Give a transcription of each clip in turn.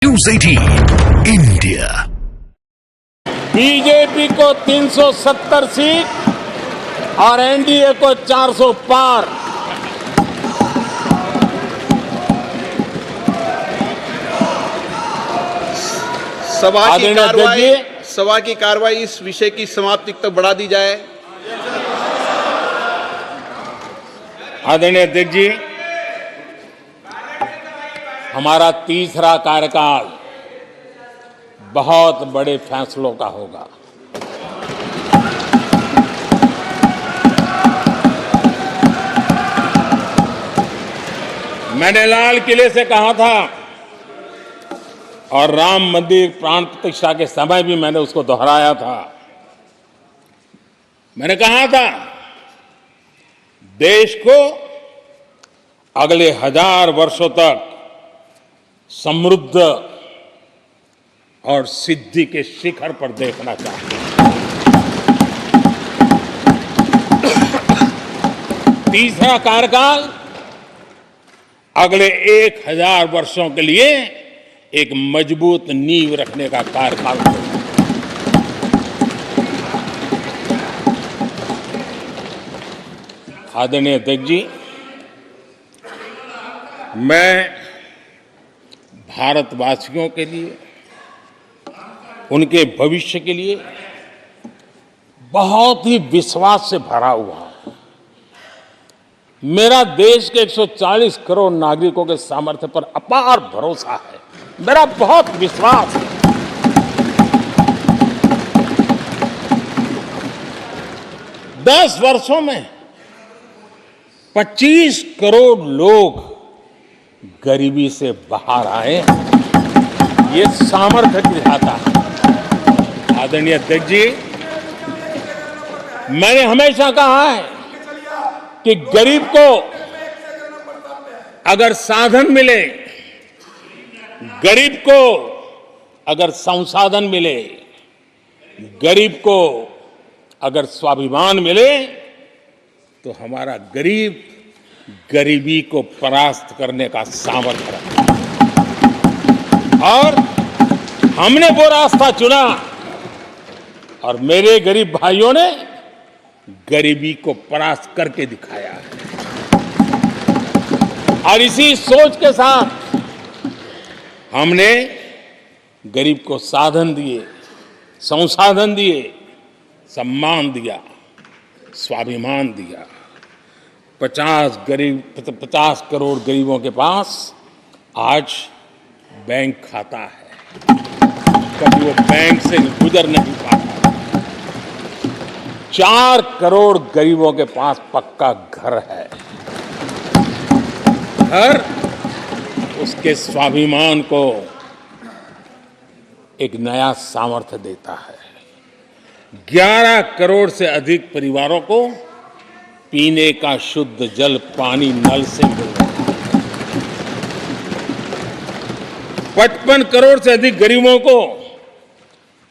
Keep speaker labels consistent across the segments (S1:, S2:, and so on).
S1: News 18 India.
S2: BJP को 370 seat और NDA को 400 पार।
S3: सभा की कार्रवाई इस विषय की समाप्ति तक बढ़ा दी जाए।
S2: आदरणीय अध्यक्ष जी, हमारा तीसरा कार्यकाल बहुत बड़े फैसलों का होगा। मैंने लाल किले से कहा था और राम मंदिर प्राण प्रतिष्ठा के समय भी मैंने उसको दोहराया था। मैंने कहा था देश को अगले 1000 वर्षों तक समृद्ध और सिद्धि के शिखर पर देखना चाहिए। तीसरा कार्यकाल अगले 1000 वर्षों के लिए एक मजबूत नींव रखने का कार्यकाल होगा। आदरणीय अध्यक्ष जी, मैं भारतवासियों के लिए, उनके भविष्य के लिए बहुत ही विश्वास से भरा हुआ हूं। मेरा देश के 140 करोड़ नागरिकों के सामर्थ्य पर अपार भरोसा है। मेरा बहुत विश्वास है। दस वर्षों में 25 करोड़ लोग गरीबी से बाहर आए, ये सामर्थ्य दिखाता है। आदरणीय अध्यक्ष जी, मैंने हमेशा कहा है कि गरीब को अगर साधन मिले, गरीब को अगर संसाधन मिले, गरीब को अगर स्वाभिमान मिले, तो हमारा गरीब गरीबी को परास्त करने का सामर्थ्य रखता है। और हमने वो रास्ता चुना और मेरे गरीब भाइयों ने गरीबी को परास्त करके दिखाया है। और इसी सोच के साथ हमने गरीब को साधन दिए, संसाधन दिए, सम्मान दिया, स्वाभिमान दिया। 50 करोड़ गरीबों के पास आज बैंक खाता है। कभी वो बैंक से गुजर नहीं पाता। 4 करोड़ गरीबों के पास पक्का घर है। घर उसके स्वाभिमान को एक नया सामर्थ्य देता है। 11 करोड़ से अधिक परिवारों को पीने का शुद्ध जल पानी नल से मिल रहा है। 55 करोड़ से अधिक गरीबों को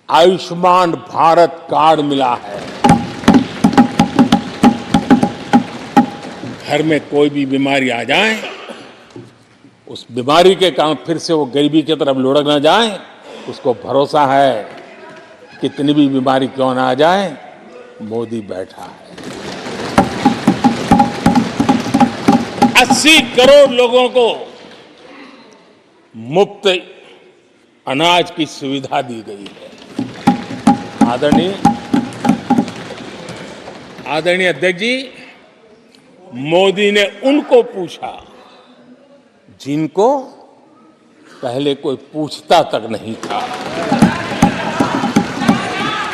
S2: आयुष्मान भारत कार्ड मिला है। घर में कोई भी बीमारी आ जाए, उस बीमारी के कारण फिर से वो गरीबी की तरफ लुढ़क ना जाए, उसको भरोसा है कितनी भी बीमारी क्यों ना आ जाए, मोदी बैठा है। 80 करोड़ लोगों को मुफ्त अनाज की सुविधा दी गई है। आदरणीय अध्यक्ष जी, मोदी ने उनको पूछा जिनको पहले कोई पूछता तक नहीं था।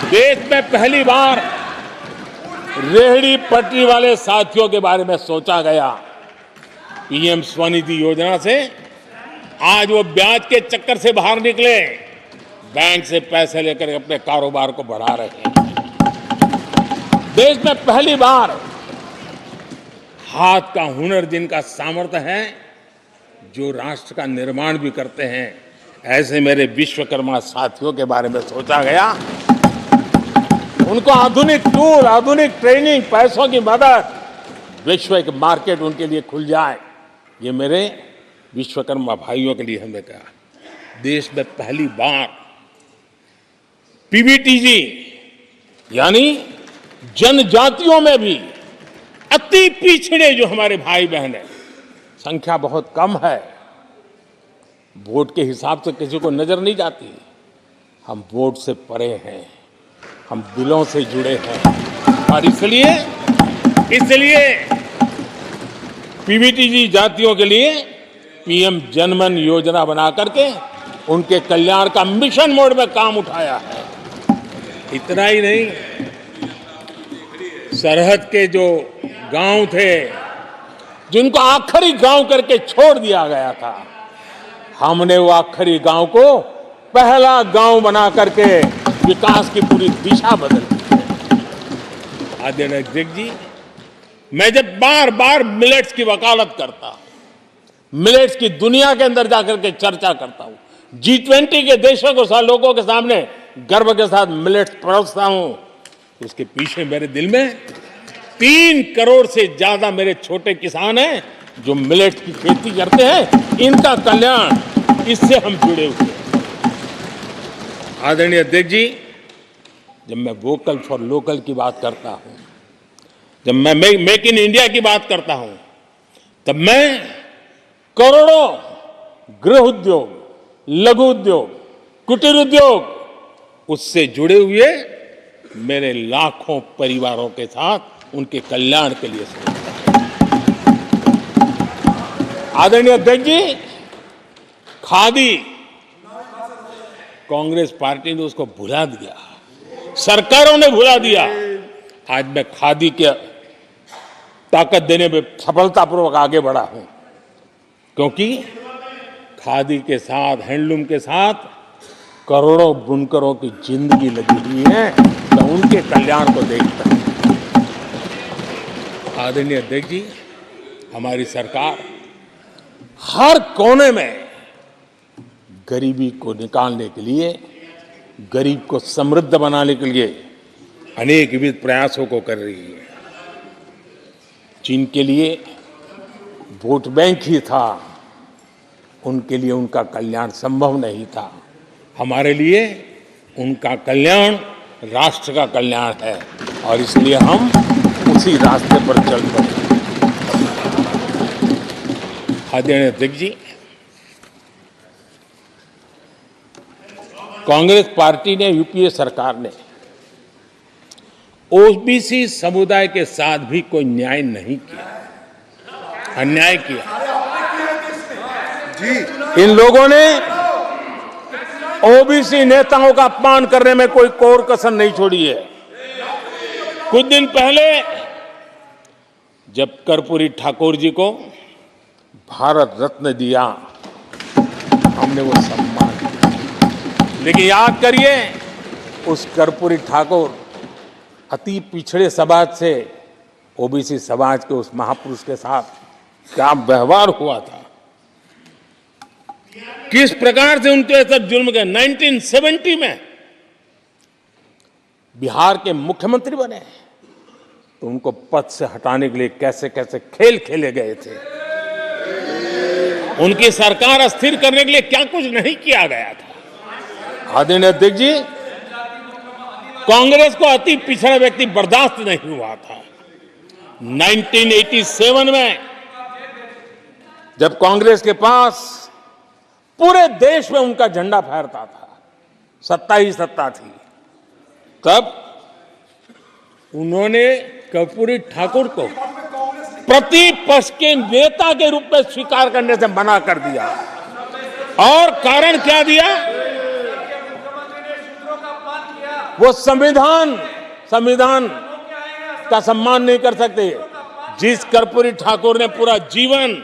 S2: देश में पहली बार रेहड़ी पटरी वाले साथियों के बारे में सोचा गया। पीएम स्वनिधि योजना से आज वो ब्याज के चक्कर से बाहर निकले, बैंक से पैसे लेकर अपने कारोबार को बढ़ा रहे हैं। देश में पहली बार हाथ का हुनर जिनका सामर्थ्य है, जो राष्ट्र का निर्माण भी करते हैं, ऐसे मेरे विश्वकर्मा साथियों के बारे में सोचा गया। उनको आधुनिक टूल, आधुनिक ट्रेनिंग, पैसों की मदद, वैश्विक मार्केट उनके लिए खुल जाए, ये मेरे विश्वकर्मा भाइयों के लिए हमने कहा। देश में पहली बार पीबीटीजी यानी जनजातियों में भी अति पिछड़े जो हमारे भाई बहन हैं, संख्या बहुत कम है, वोट के हिसाब से किसी को नजर नहीं जाती। हम वोट से परे हैं, हम दिलों से जुड़े हैं और इसलिए पीबीटीजी जातियों के लिए पीएम जनमन योजना बना करके उनके कल्याण का मिशन मोड में काम उठाया है। इतना ही नहीं, सरहद के जो गांव थे जिनको आखिरी गांव करके छोड़ दिया गया था, हमने वो आखिरी गांव को पहला गांव बना करके विकास की पूरी दिशा बदल दी है। आदरणीय अध्यक्ष जी, मैं जब बार बार मिलेट्स की वकालत करता हूं, मिलेट्स की दुनिया के अंदर जाकर के चर्चा करता हूं, G20 के देशों को लोगों के सामने गर्व के साथ मिलेट्स परोसता हूं, उसके पीछे मेरे दिल में 3 करोड़ से ज्यादा मेरे छोटे किसान हैं जो मिलेट्स की खेती करते हैं। इनका कल्याण, इससे हम जुड़े हुए हैं। आदरणीय अध्यक्ष जी, जब मैं वोकल फॉर लोकल की बात करता हूं, जब मैं मेक इन इंडिया की बात करता हूं, तब मैं करोड़ों गृह उद्योग, लघु उद्योग, कुटीर उद्योग, उससे जुड़े हुए मेरे लाखों परिवारों के साथ उनके कल्याण के लिए सोचता हूं। आदरणीय अध्यक्ष जी, खादी, कांग्रेस पार्टी ने उसको भुला दिया, सरकारों ने भुला दिया। आज मैं खादी के ताकत देने में सफलतापूर्वक आगे बढ़ा हूं, क्योंकि खादी के साथ, हैंडलूम के साथ करोड़ों बुनकरों की जिंदगी लगी हुई है। मैं उनके कल्याण को देखता हूं। आदरणीय अध्यक्ष जी, हमारी सरकार हर कोने में गरीबी को निकालने के लिए, गरीब को समृद्ध बनाने के लिए अनेक विविध प्रयासों को कर रही है। जिनके लिए वोट बैंक ही था, उनके लिए उनका कल्याण संभव नहीं था। हमारे लिए उनका कल्याण राष्ट्र का कल्याण है और इसलिए हम उसी रास्ते पर चल पड़े। आदरणीय अध्यक्ष जी, कांग्रेस पार्टी ने, यूपीए सरकार ने ओबीसी समुदाय के साथ भी कोई न्याय नहीं किया, अन्याय किया। इन लोगों ने ओबीसी नेताओं का अपमान करने में कोई कोर कसर नहीं छोड़ी है। कुछ दिन पहले जब कर्पूरी ठाकुर जी को भारत रत्न दिया, हमने वो सम्मान किया। लेकिन याद करिए, उस कर्पूरी ठाकुर अति पिछड़े समाज से ओबीसी समाज के उस महापुरुष के साथ क्या व्यवहार हुआ था, किस प्रकार से उनके साथ जुल्म किया। 1970 में बिहार के मुख्यमंत्री बने तो उनको पद से हटाने के लिए कैसे कैसे खेल खेले गए थे। उनकी सरकार अस्थिर करने के लिए क्या कुछ नहीं किया गया था। आदरणीय अध्यक्ष जी, कांग्रेस को अति पिछड़ा व्यक्ति बर्दाश्त नहीं हुआ था। 1987 में जब कांग्रेस के पास पूरे देश में उनका झंडा फहरता था, सत्ता ही सत्ता थी, तब उन्होंने कर्पूरी ठाकुर को प्रतिपक्ष के नेता के रूप में स्वीकार करने से मना कर दिया। और कारण क्या दिया? वो संविधान का सम्मान नहीं कर सकते। जिस कर्पूरी ठाकुर ने पूरा जीवन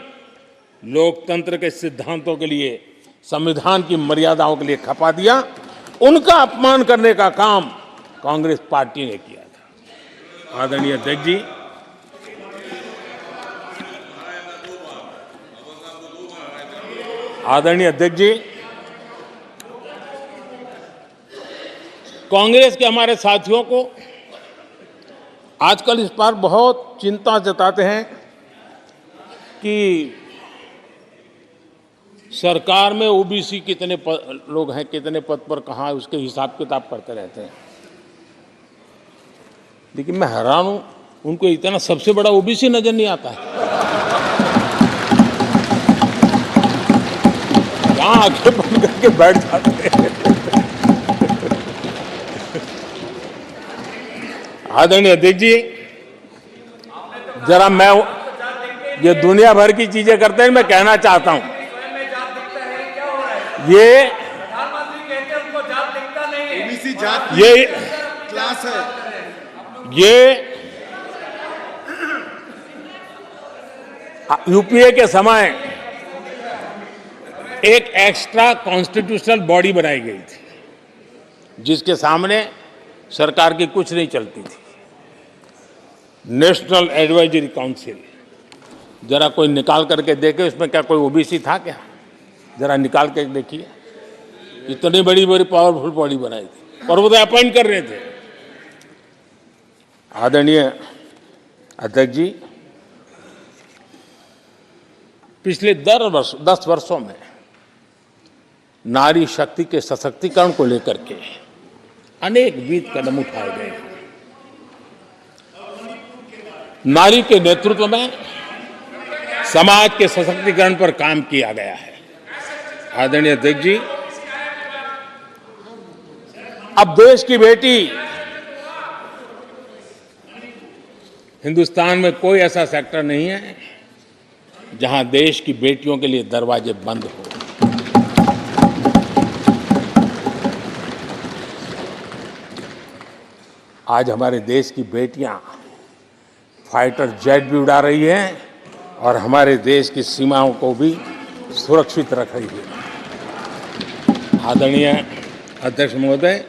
S2: लोकतंत्र के सिद्धांतों के लिए, संविधान की मर्यादाओं के लिए खपा दिया, उनका अपमान करने का काम कांग्रेस पार्टी ने किया था। आदरणीय अध्यक्ष जी, कांग्रेस के हमारे साथियों को आजकल इस पर बहुत चिंता जताते हैं कि सरकार में ओबीसी कितने लोग हैं, कितने पद पर कहाँ है, उसके हिसाब किताब करते रहते हैं। लेकिन मैं हैरान हूं, उनको इतना सबसे बड़ा ओबीसी नजर नहीं आता है। यहाँ आंखें बंद करके बैठ जाते हैं। आदरणीय अध्यक्ष जी, जरा मैं ये दुनिया भर की चीजें करते हैं, मैं कहना चाहता हूं, ये
S4: ओबीसी जात
S2: ये
S4: क्लास है।
S2: ये यूपीए के समय एक एक्स्ट्रा कॉन्स्टिट्यूशनल बॉडी बनाई गई थी, जिसके सामने सरकार की कुछ नहीं चलती थी। नेशनल एडवाइजरी काउंसिल, जरा कोई निकाल करके देखे उसमें क्या कोई ओबीसी था क्या? जरा निकाल के देखिए। इतनी बड़ी बड़ी पावरफुल बॉडी बनाई थी और वो तो अपॉइंट कर रहे थे। आदरणीय अध्यक्ष जी, पिछले 10 वर्षों में नारी शक्ति के सशक्तिकरण को लेकर के अनेक विविध कदम उठाए गए हैं। नारी के नेतृत्व में समाज के सशक्तिकरण पर काम किया गया है। आदरणीय अध्यक्ष जी, अब देश की बेटी, हिंदुस्तान में कोई ऐसा सेक्टर नहीं है जहां देश की बेटियों के लिए दरवाजे बंद हो। आज हमारे देश की बेटियां फाइटर जेट भी उड़ा रही हैं और हमारे देश की सीमाओं को भी सुरक्षित रख रही है। आदरणीय अध्यक्ष महोदय,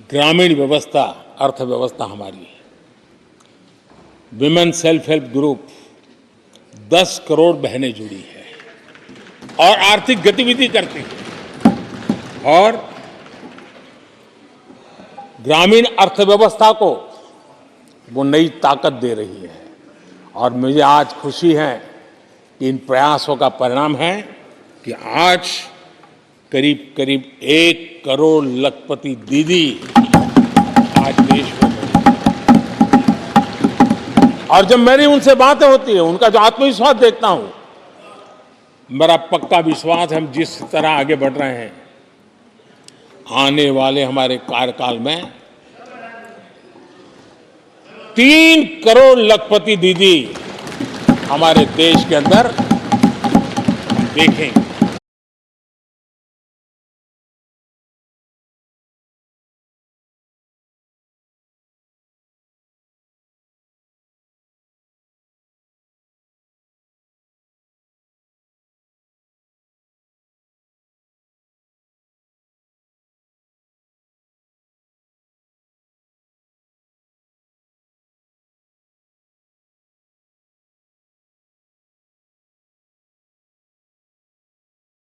S2: ग्रामीण व्यवस्था, अर्थव्यवस्था हमारी, women self help group 10 crore बहनें जुड़ी है और आर्थिक गतिविधि करती है और ग्रामीण अर्थव्यवस्था को वो नई ताकत दे रही है। और मुझे आज खुशी है कि इन प्रयासों का परिणाम है कि आज करीब करीब 1 करोड़ लखपति दीदी आज देश में। और जब मेरी उनसे बातें होती है, उनका जो आत्मविश्वास देखता हूं, मेरा पक्का विश्वास है हम जिस तरह आगे बढ़ रहे हैं, आने वाले हमारे कार्यकाल में 3 करोड़ लखपति दीदी हमारे देश के अंदर देखेंगे।